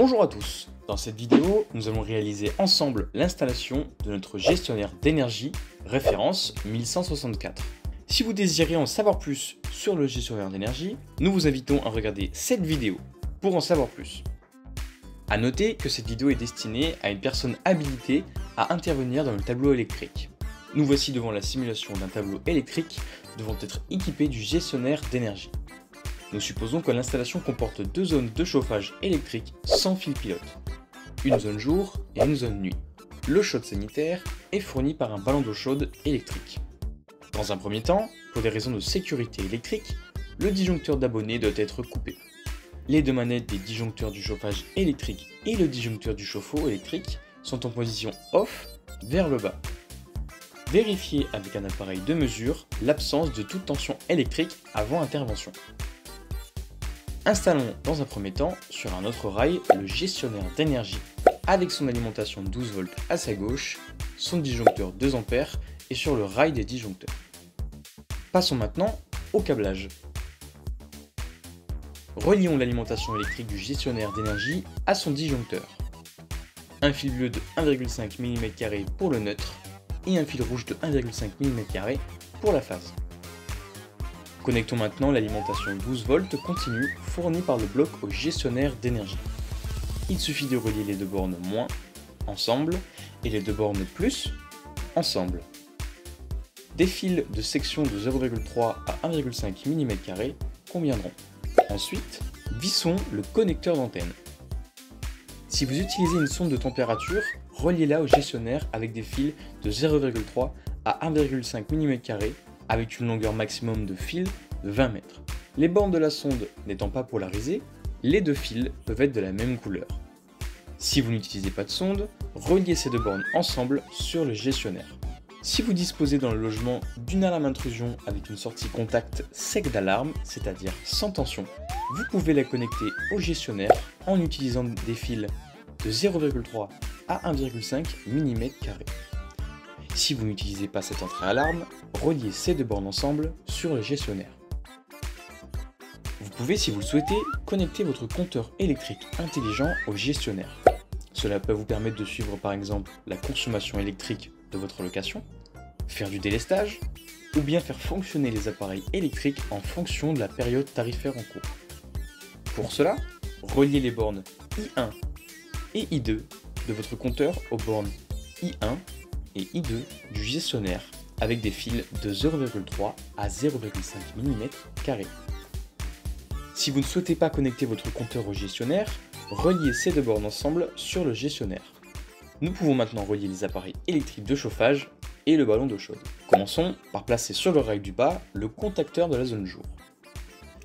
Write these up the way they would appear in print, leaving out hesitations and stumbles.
Bonjour à tous, dans cette vidéo, nous allons réaliser ensemble l'installation de notre gestionnaire d'énergie, référence 1164. Si vous désirez en savoir plus sur le gestionnaire d'énergie, nous vous invitons à regarder cette vidéo pour en savoir plus. A noter que cette vidéo est destinée à une personne habilitée à intervenir dans le tableau électrique. Nous voici devant la simulation d'un tableau électrique devant être équipé du gestionnaire d'énergie. Nous supposons que l'installation comporte deux zones de chauffage électrique sans fil pilote, une zone jour et une zone nuit. L'eau chaude sanitaire est fournie par un ballon d'eau chaude électrique. Dans un premier temps, pour des raisons de sécurité électrique, le disjoncteur d'abonné doit être coupé. Les deux manettes des disjoncteurs du chauffage électrique et le disjoncteur du chauffe-eau électrique sont en position off vers le bas. Vérifiez avec un appareil de mesure l'absence de toute tension électrique avant intervention. Installons dans un premier temps sur un autre rail le gestionnaire d'énergie avec son alimentation 12 volts à sa gauche, son disjoncteur 2 A et sur le rail des disjoncteurs. Passons maintenant au câblage. Relions l'alimentation électrique du gestionnaire d'énergie à son disjoncteur. Un fil bleu de 1,5 mm² pour le neutre et un fil rouge de 1,5 mm² pour la phase. Connectons maintenant l'alimentation 12 volts continue fournie par le bloc au gestionnaire d'énergie. Il suffit de relier les deux bornes moins ensemble et les deux bornes plus ensemble. Des fils de section de 0,3 à 1,5 mm² conviendront. Ensuite, vissons le connecteur d'antenne. Si vous utilisez une sonde de température, reliez-la au gestionnaire avec des fils de 0,3 à 1,5 mm² avec une longueur maximum de fil de 20 mètres. Les bornes de la sonde n'étant pas polarisées, les deux fils peuvent être de la même couleur. Si vous n'utilisez pas de sonde, reliez ces deux bornes ensemble sur le gestionnaire. Si vous disposez dans le logement d'une alarme intrusion avec une sortie contact sec d'alarme, c'est-à-dire sans tension, vous pouvez la connecter au gestionnaire en utilisant des fils de 0,3 à 1,5 mm². Si vous n'utilisez pas cette entrée alarme, reliez ces deux bornes ensemble sur le gestionnaire. Vous pouvez, si vous le souhaitez, connecter votre compteur électrique intelligent au gestionnaire. Cela peut vous permettre de suivre par exemple la consommation électrique de votre location, faire du délestage, ou bien faire fonctionner les appareils électriques en fonction de la période tarifaire en cours. Pour cela, reliez les bornes I1 et I2 de votre compteur aux bornes I1 et I2 du gestionnaire avec des fils de 0,3 à 0,5 mm². Si vous ne souhaitez pas connecter votre compteur au gestionnaire, reliez ces deux bornes ensemble sur le gestionnaire. Nous pouvons maintenant relier les appareils électriques de chauffage et le ballon d'eau chaude. Commençons par placer sur le rail du bas le contacteur de la zone jour.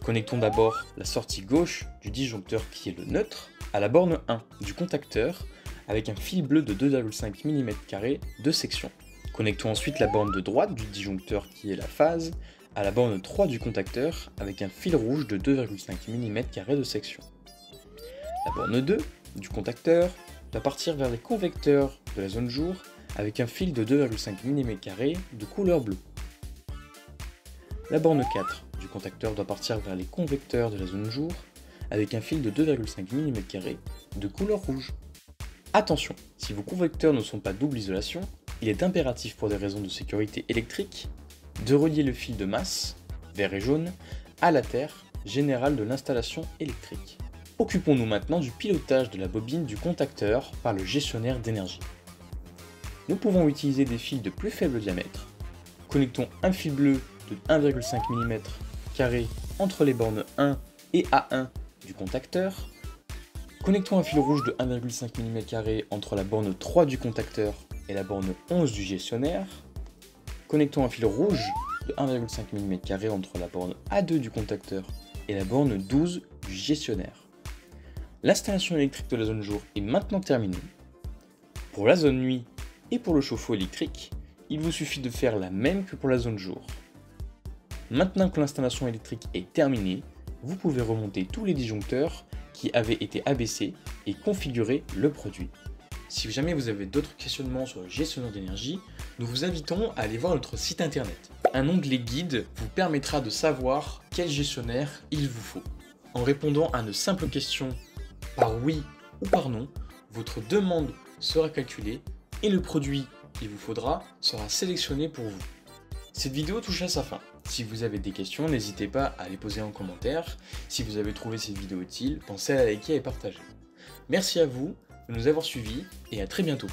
Connectons d'abord la sortie gauche du disjoncteur qui est le neutre à la borne 1 du contacteur avec un fil bleu de 2,5 mm² de section. Connectons ensuite la borne de droite du disjoncteur qui est la phase à la borne 3 du contacteur avec un fil rouge de 2,5 mm² de section. La borne 2 du contacteur doit partir vers les convecteurs de la zone jour avec un fil de 2,5 mm² de couleur bleue. La borne 4 du contacteur doit partir vers les convecteurs de la zone jour avec un fil de 2,5 mm² de couleur rouge. Attention, si vos convecteurs ne sont pas double isolation, il est impératif pour des raisons de sécurité électrique de relier le fil de masse, vert et jaune, à la terre générale de l'installation électrique. Occupons-nous maintenant du pilotage de la bobine du contacteur par le gestionnaire d'énergie. Nous pouvons utiliser des fils de plus faible diamètre. Connectons un fil bleu de 1,5 mm² entre les bornes 1 et A1 du contacteur. Connectons un fil rouge de 1,5 mm² entre la borne 3 du contacteur et la borne 11 du gestionnaire. Connectons un fil rouge de 1,5 mm² entre la borne A2 du contacteur et la borne 12 du gestionnaire. L'installation électrique de la zone jour est maintenant terminée. Pour la zone nuit et pour le chauffe-eau électrique, il vous suffit de faire la même que pour la zone jour. Maintenant que l'installation électrique est terminée, vous pouvez remonter tous les disjoncteurs qui avaient été abaissés et configurer le produit. Si jamais vous avez d'autres questionnements sur le gestionnaire d'énergie, nous vous invitons à aller voir notre site internet. Un onglet guide vous permettra de savoir quel gestionnaire il vous faut. En répondant à une simple question par oui ou par nom, votre demande sera calculée et le produit qu'il vous faudra sera sélectionné pour vous. Cette vidéo touche à sa fin. Si vous avez des questions, n'hésitez pas à les poser en commentaire. Si vous avez trouvé cette vidéo utile, pensez à la liker et partager. Merci à vous de nous avoir suivis et à très bientôt.